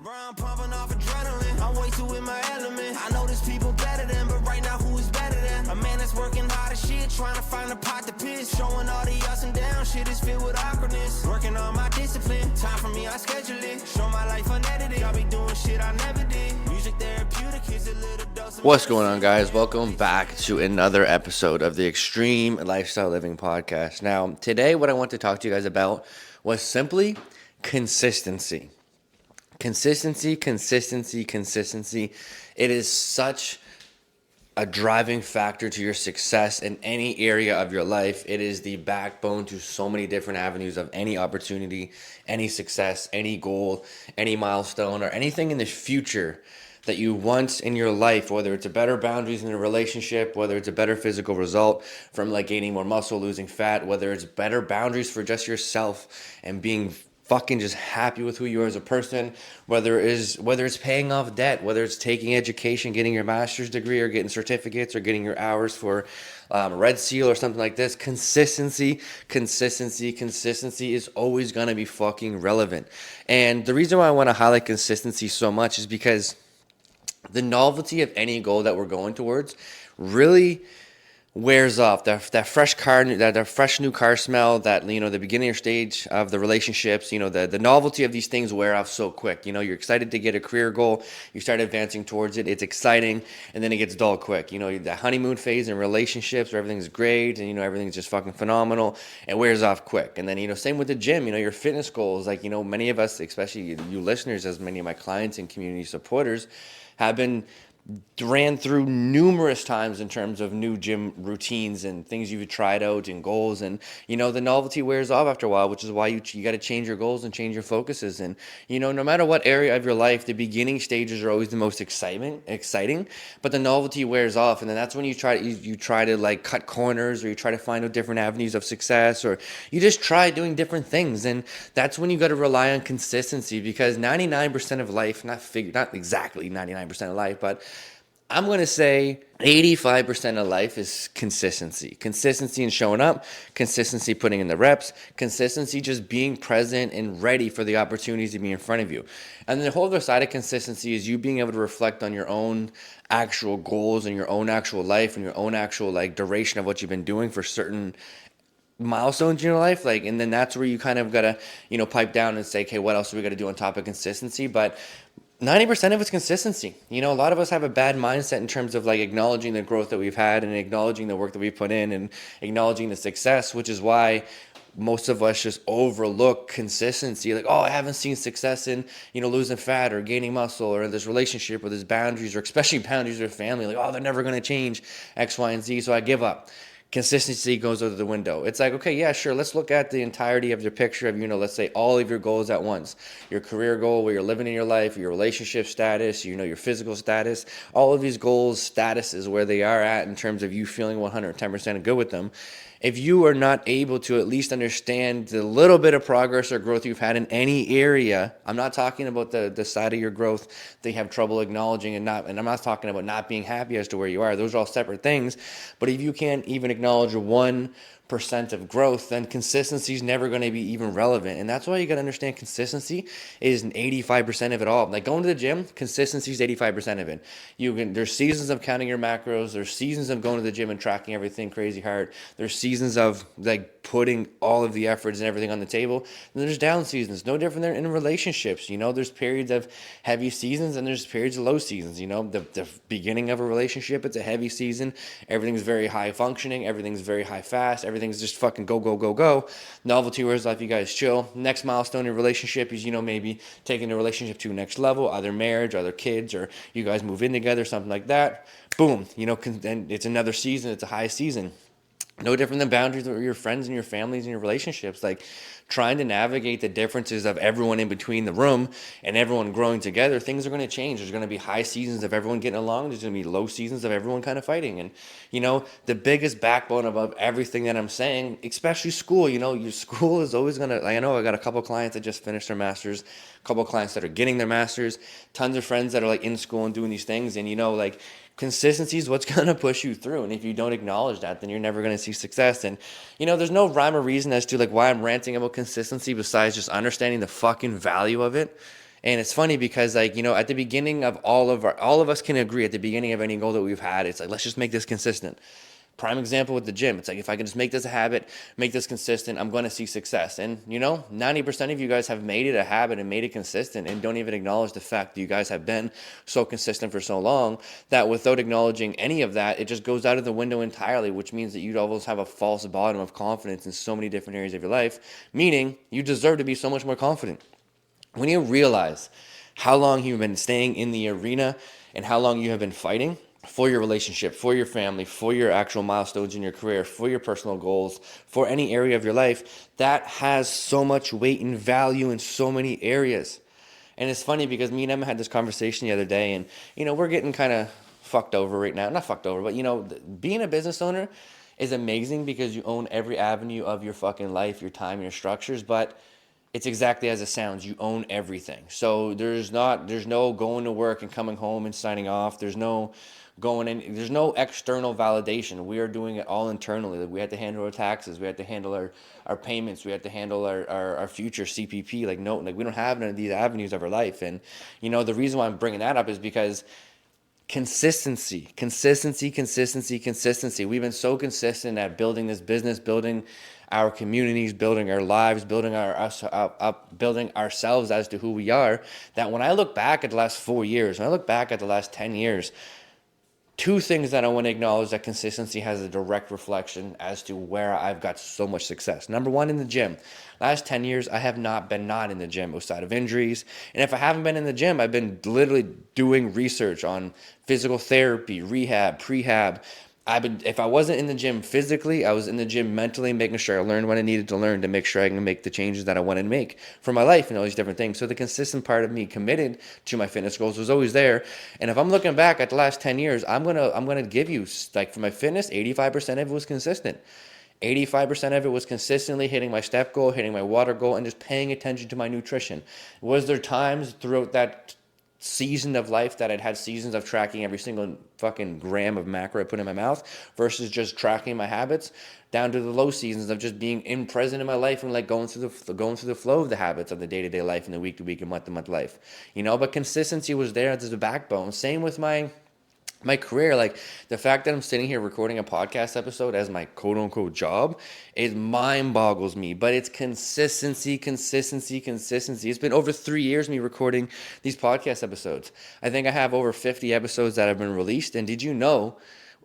LeBron pumping off adrenaline. I'm way too in my element. I know there's people better than, but right now who is better than? A man that's working hard as shit, trying to find a pot to piss. Showing all the ups and downs, shit is filled with awkwardness. Working on my discipline, time for me, I schedule it. Show my life unedited, I'll be doing shit I never did. Music therapeutic is a little dose of What's going on, guys? Welcome back to another episode of the Extreme Lifestyle Living Podcast. Now, today what I want to talk to you guys about was simply consistency. Consistency. It is such a driving factor to your success in any area of your life. It is the backbone to so many different avenues of any opportunity, any success, any goal, any milestone, or anything in the future that you want in your life, whether it's a better boundaries in a relationship, whether it's a better physical result from like gaining more muscle, losing fat, whether it's better boundaries for just yourself and being fucking just happy with who you are as a person, whether it's paying off debt, whether it's taking education, getting your master's degree or getting certificates or getting your hours for Red Seal or something like this. Consistency is always going to be fucking relevant. And the reason why I want to highlight consistency so much is because the novelty of any goal that we're going towards really wears off. That fresh car, that fresh new car smell, that, you know, the beginning stage of the relationships, you know, the novelty of these things wear off so quick. You know, you're excited to get a career goal, you start advancing towards it, it's exciting, and then it gets dull quick. You know, the honeymoon phase in relationships where everything's great and, you know, everything's just fucking phenomenal, it wears off quick. And then, you know, same with the gym, you know, your fitness goals, like, you know, many of us, especially you listeners, as many of my clients and community supporters, have been ran through numerous times in terms of new gym routines and things you've tried out and goals, and, you know, the novelty wears off after a while, which is why you got to change your goals and change your focuses. And, you know, no matter what area of your life, the beginning stages are always the most exciting, but the novelty wears off, and then that's when you try to like cut corners, or you try to find out different avenues of success, or you just try doing different things. And that's when you got to rely on consistency, because 99% of life, not exactly 99% of life, but I'm going to say 85% of life is consistency. Consistency in showing up, consistency putting in the reps, consistency just being present and ready for the opportunities to be in front of you. And the whole other side of consistency is you being able to reflect on your own actual goals and your own actual life and your own actual like duration of what you've been doing for certain milestones in your life, like, and then that's where you kind of gotta, you know, pipe down and say, okay, what else do we got to do on top of consistency? But 90% of it's consistency. You know, a lot of us have a bad mindset in terms of like acknowledging the growth that we've had and acknowledging the work that we put in and acknowledging the success, which is why most of us just overlook consistency. Like, oh, I haven't seen success in, you know, losing fat or gaining muscle or in this relationship or this boundaries, or especially boundaries with family. Like, oh, they're never going to change X, Y, and Z, so I give up. Consistency goes out the window. It's like, okay, yeah, sure, let's look at the entirety of your picture of, you know, let's say all of your goals at once. Your career goal, where you're living in your life, your relationship status, you know, your physical status, all of these goals, statuses, where they are at in terms of you feeling 110% good with them. If you are not able to at least understand the little bit of progress or growth you've had in any area, I'm not talking about the side of your growth that you have trouble acknowledging and I'm not talking about not being happy as to where you are. Those are all separate things. But if you can't even acknowledge 1% of growth, then consistency is never going to be even relevant. And that's why you got to understand consistency is 85% of it all. Like going to the gym, consistency is 85% of it. There's seasons of counting your macros. There's seasons of going to the gym and tracking everything crazy hard. There's seasons of like putting all of the efforts and everything on the table. And there's down seasons, no different than in relationships. You know, there's periods of heavy seasons and there's periods of low seasons. You know, the beginning of a relationship, it's a heavy season. Everything's very high functioning. Everything's very high fast. Everything's just fucking go. Novelty wears off, you guys chill. Next milestone in relationship is, you know, maybe taking the relationship to a next level, either marriage, either kids, or you guys move in together, something like that. Boom, you know, and it's another season. It's a high season. No different than boundaries with your friends and your families and your relationships. Like trying to navigate the differences of everyone in between the room and everyone growing together, things are going to change. There's going to be high seasons of everyone getting along. There's going to be low seasons of everyone kind of fighting. And, you know, the biggest backbone above everything that I'm saying, especially school, you know, your school is always going to, I know I got a couple clients that just finished their masters, a couple clients that are getting their masters, tons of friends that are like in school and doing these things. And, you know, like consistency is what's going to push you through. And if you don't acknowledge that, then you're never going to see success. And, you know, there's no rhyme or reason as to like why I'm ranting about consistency besides just understanding the fucking value of it And it's funny because, like, you know, at the beginning of all of us can agree at the beginning of any goal that we've had, it's like, let's just make this consistent. Prime example with the gym. It's like, if I can just make this a habit, make this consistent, I'm going to see success. And, you know, 90% of you guys have made it a habit and made it consistent and don't even acknowledge the fact that you guys have been so consistent for so long that without acknowledging any of that, it just goes out of the window entirely, which means that you'd always have a false bottom of confidence in so many different areas of your life, meaning you deserve to be so much more confident. When you realize how long you've been staying in the arena and how long you have been fighting for your relationship, for your family, for your actual milestones in your career, for your personal goals, for any area of your life, that has so much weight and value in so many areas. And it's funny because me and Emma had this conversation the other day, and, you know, we're getting kind of fucked over right now. Not fucked over, but, you know, being a business owner is amazing because you own every avenue of your fucking life, your time, your structures, but it's exactly as it sounds. You own everything. So there's no going to work and coming home and signing off. There's no there's no external validation. We are doing it all internally. We have to handle our taxes. We have to handle our payments. We have to handle our future CPP. Like we don't have none of these avenues of our life. And, you know, the reason why I'm bringing that up is because consistency. We've been so consistent at building this business, building our communities, building our lives, building building ourselves as to who we are, that when I look back at the last 4 years, when I look back at the last 10 years, two things that I want to acknowledge that consistency has a direct reflection as to where I've got so much success. Number one, in the gym. Last 10 years, I have not in the gym outside of injuries. And if I haven't been in the gym, I've been literally doing research on physical therapy, rehab, prehab. If I wasn't in the gym physically, I was in the gym mentally, making sure I learned what I needed to learn to make sure I can make the changes that I wanted to make for my life and all these different things. So the consistent part of me committed to my fitness goals was always there. And if I'm looking back at the last 10 years, I'm gonna give you, like, for my fitness, 85% of it was consistent. 85% of it was consistently hitting my step goal, hitting my water goal, and just paying attention to my nutrition. Was there times throughout that season of life that I'd had seasons of tracking every single fucking gram of macro I put in my mouth versus just tracking my habits, down to the low seasons of just being present in my life and, like, going through the flow of the habits of the day-to-day life and the week-to-week and month-to-month life, you know. But consistency was there as a backbone. Same with my career. Like, the fact that I'm sitting here recording a podcast episode as my quote-unquote job, it mind boggles me. But it's consistency. It's been over 3 years me recording these podcast episodes. I think I have over 50 episodes that have been released. And did you know,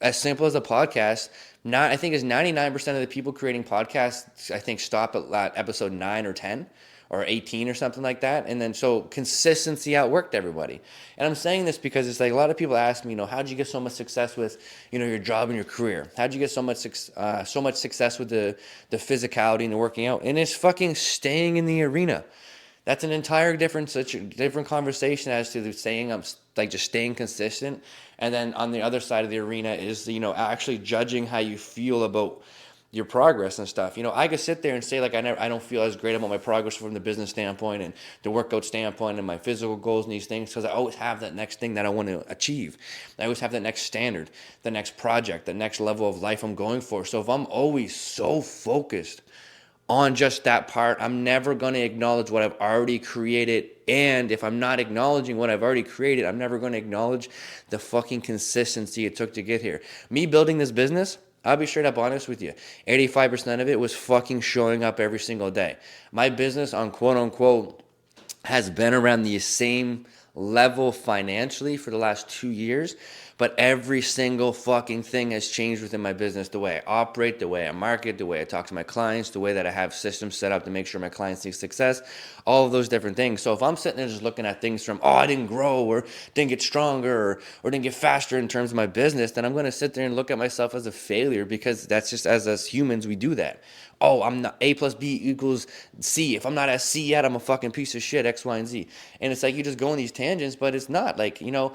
as simple as a podcast, I think it's 99% of the people creating podcasts, I think, stop at episode 9 or 10 or 18 or something like that. And then, so consistency outworked everybody. And I'm saying this because it's like, a lot of people ask me, you know, how'd you get so much success with, you know, your job and your career? How'd you get so much success with the physicality and the working out? And it's fucking staying in the arena. That's an entire different conversation as to just staying consistent. And then on the other side of the arena is, you know, actually judging how you feel about your progress and stuff. You know, I could sit there and say, like, I don't feel as great about my progress from the business standpoint and the workout standpoint and my physical goals and these things, because I always have that next thing that I want to achieve. I always have that next standard, the next project, the next level of life I'm going for. So if I'm always so focused on just that part, I'm never going to acknowledge what I've already created. And if I'm not acknowledging what I've already created, I'm never going to acknowledge the fucking consistency it took to get here. Me building this business, I'll be straight up honest with you, 85% of it was fucking showing up every single day. My business, on quote unquote, has been around the same level financially for the last 2 years, but every single fucking thing has changed within my business. The way I operate, the way I market, the way I talk to my clients, the way that I have systems set up to make sure my clients see success, all of those different things. So if I'm sitting there just looking at things from, I didn't grow or didn't get stronger or didn't get faster in terms of my business, then I'm going to sit there and look at myself as a failure, because that's just, as us humans, we do that. I'm not, A plus B equals C. If I'm not at C yet, I'm a fucking piece of shit, X, Y, and Z. And it's like, you just go on these tangents, but it's not. Like, you know,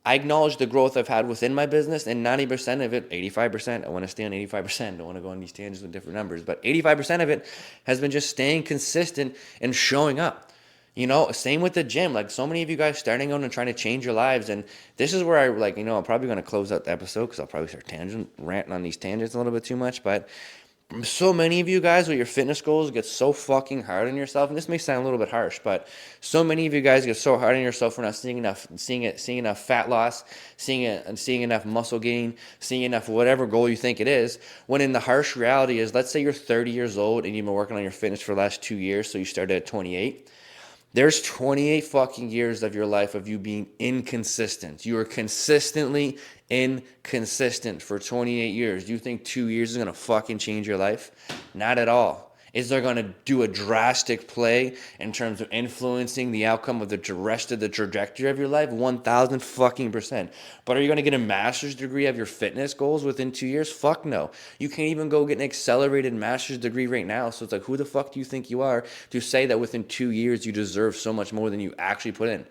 I acknowledge the growth I've had within my business, and 90% of it, 85%, I want to stay on 85%, I don't want to go on these tangents with different numbers, but 85% of it has been just staying consistent and showing up. You know, same with the gym. Like, so many of you guys starting out and trying to change your lives, and this is where I'm probably going to close out the episode, because I'll probably start ranting on these tangents a little bit too much, but So many of you guys with your fitness goals get so fucking hard on yourself, and this may sound a little bit harsh, but so many of you guys get so hard on yourself for not seeing enough fat loss, seeing enough muscle gain, seeing enough whatever goal you think it is. When in the harsh reality is, let's say you're 30 years old and you've been working on your fitness for the last 2 years, so you started at 28. There's 28 fucking years of your life of you being inconsistent. You are consistently inconsistent for 28 years. Do you think 2 years is going to fucking change your life? Not at all. Is there going to do a drastic play in terms of influencing the outcome of the rest of the trajectory of your life? 1,000 fucking percent. But are you going to get a master's degree of your fitness goals within 2 years? Fuck no. You can't even go get an accelerated master's degree right now. So it's like, who the fuck do you think you are to say that within 2 years you deserve so much more than you actually put in?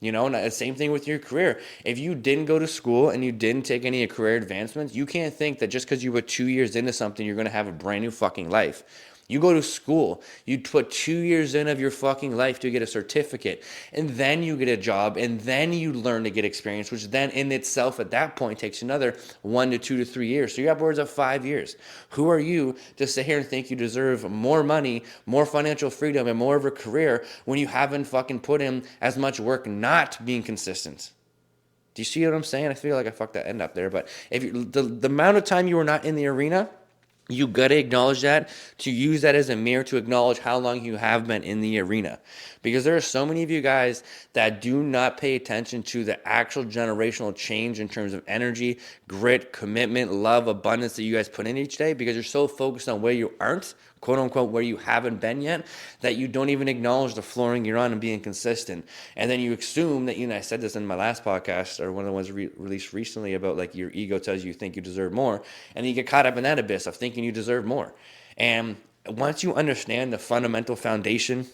You know, and the same thing with your career. If you didn't go to school and you didn't take any career advancements, you can't think that just because you were 2 years into something, you're going to have a brand new fucking life. You go to school, you put 2 years in of your fucking life to get a certificate, and then you get a job, and then you learn to get experience, which then in itself at that point takes another 1 to 2 to 3 years. So you're upwards of 5 years. Who are you to sit here and think you deserve more money, more financial freedom, and more of a career when you haven't fucking put in as much work not being consistent? Do you see what I'm saying? I feel like I fucked that end up there, but if the amount of time you were not in the arena, you got to acknowledge that, to use that as a mirror to acknowledge how long you have been in the arena. Because there are so many of you guys that do not pay attention to the actual generational change in terms of energy, grit, commitment, love, abundance that you guys put in each day, because you're so focused on where you aren't, quote unquote, where you haven't been yet, that you don't even acknowledge the flooring you're on and being consistent. And then you assume that, I said this in my last podcast, or one of the ones released recently, about like your ego tells you think you deserve more, and then you get caught up in that abyss of thinking you deserve more. And once you understand the fundamental foundation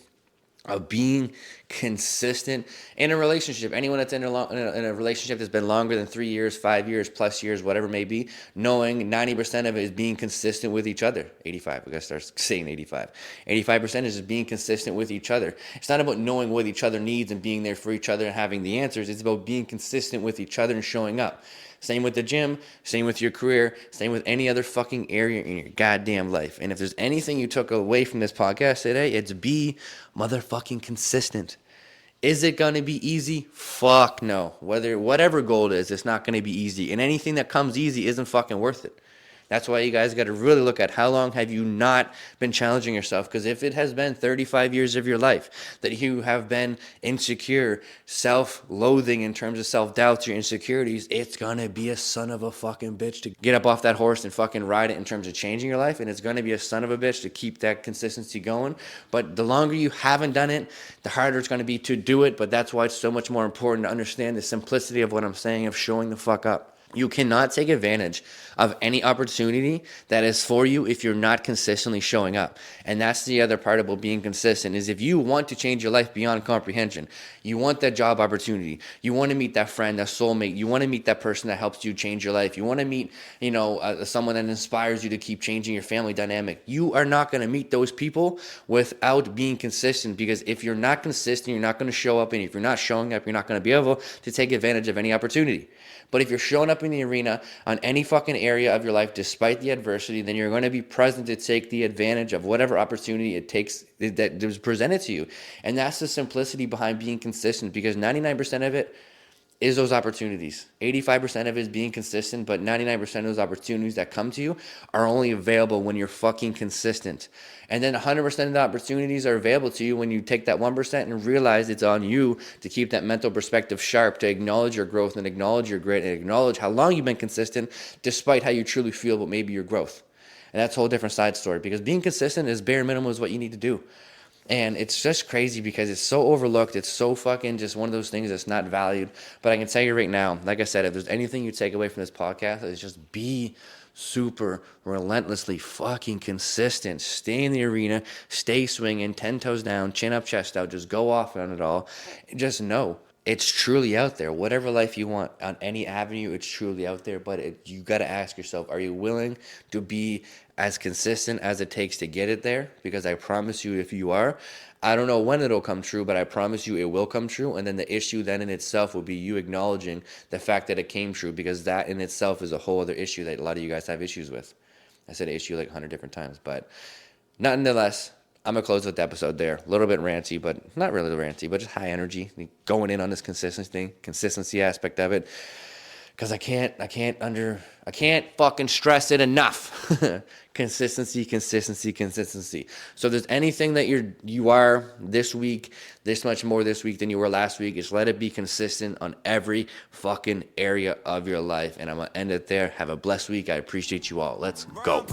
of being consistent in a relationship, anyone that's in a relationship that's been longer than 3 years, 5 years, plus years, whatever it may be, knowing 90% of it is being consistent with each other. 85, we gotta start saying 85. 85% is just being consistent with each other. It's not about knowing what each other needs and being there for each other and having the answers. It's about being consistent with each other and showing up. Same with the gym, same with your career, same with any other fucking area in your goddamn life. And if there's anything you took away from this podcast today, it's be motherfucking consistent. Is it going to be easy? Fuck no. Whatever goal it is, it's not going to be easy. And anything that comes easy isn't fucking worth it. That's why you guys got to really look at how long have you not been challenging yourself. Because if it has been 35 years of your life that you have been insecure, self-loathing in terms of self-doubts, your insecurities, it's going to be a son of a fucking bitch to get up off that horse and fucking ride it in terms of changing your life. And it's going to be a son of a bitch to keep that consistency going. But the longer you haven't done it, the harder it's going to be to do it. But that's why it's so much more important to understand the simplicity of what I'm saying, of showing the fuck up. You cannot take advantage of any opportunity that is for you if you're not consistently showing up. And that's the other part about being consistent, is if you want to change your life beyond comprehension, you want that job opportunity, you want to meet that friend, that soulmate, you want to meet that person that helps you change your life, you want to meet, someone that inspires you to keep changing your family dynamic. You are not going to meet those people without being consistent, because if you're not consistent, you're not going to show up, and if you're not showing up, you're not going to be able to take advantage of any opportunity. But if you're showing up in the arena on any fucking area of your life despite the adversity, then you're going to be present to take the advantage of whatever opportunity it takes that was presented to you. And that's the simplicity behind being consistent, because 99% of it is those opportunities. 85% of it is being consistent, but 99% of those opportunities that come to you are only available when you're fucking consistent. And then 100% of the opportunities are available to you when you take that 1% and realize it's on you to keep that mental perspective sharp, to acknowledge your growth and acknowledge your grit and acknowledge how long you've been consistent despite how you truly feel about maybe your growth. And that's a whole different side story, because being consistent is bare minimum is what you need to do. And it's just crazy because it's so overlooked. It's so fucking just one of those things that's not valued. But I can tell you right now, like I said, if there's anything you take away from this podcast, it's just be super relentlessly fucking consistent. Stay in the arena, stay swinging, 10 toes down, chin up, chest out, just go off on it all. Just know it's truly out there. Whatever life you want on any avenue, it's truly out there. But you got to ask yourself, are you willing to be as consistent as it takes to get it there? Because I promise you, if you are, I don't know when it'll come true, but I promise you it will come true. And then the issue then in itself will be you acknowledging the fact that it came true, because that in itself is a whole other issue that a lot of you guys have issues with. I said issue like 100 different times, but nonetheless, I'm going to close with the episode there. A little bit ranty, but not really ranty, but just high energy. Going in on this consistency aspect of it. Because I can't fucking stress it enough. Consistency. So if there's anything that you are this week, this much more this week than you were last week, just let it be consistent on every fucking area of your life. And I'm going to end it there. Have a blessed week. I appreciate you all. Let's go.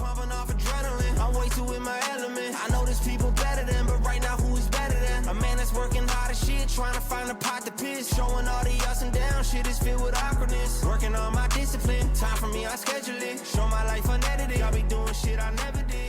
Trying to find a pot to piss, showing all the ups and downs, shit is filled with awkwardness. Working on my discipline, time for me, I schedule it. Show my life unedited, I'll be doing shit I never did.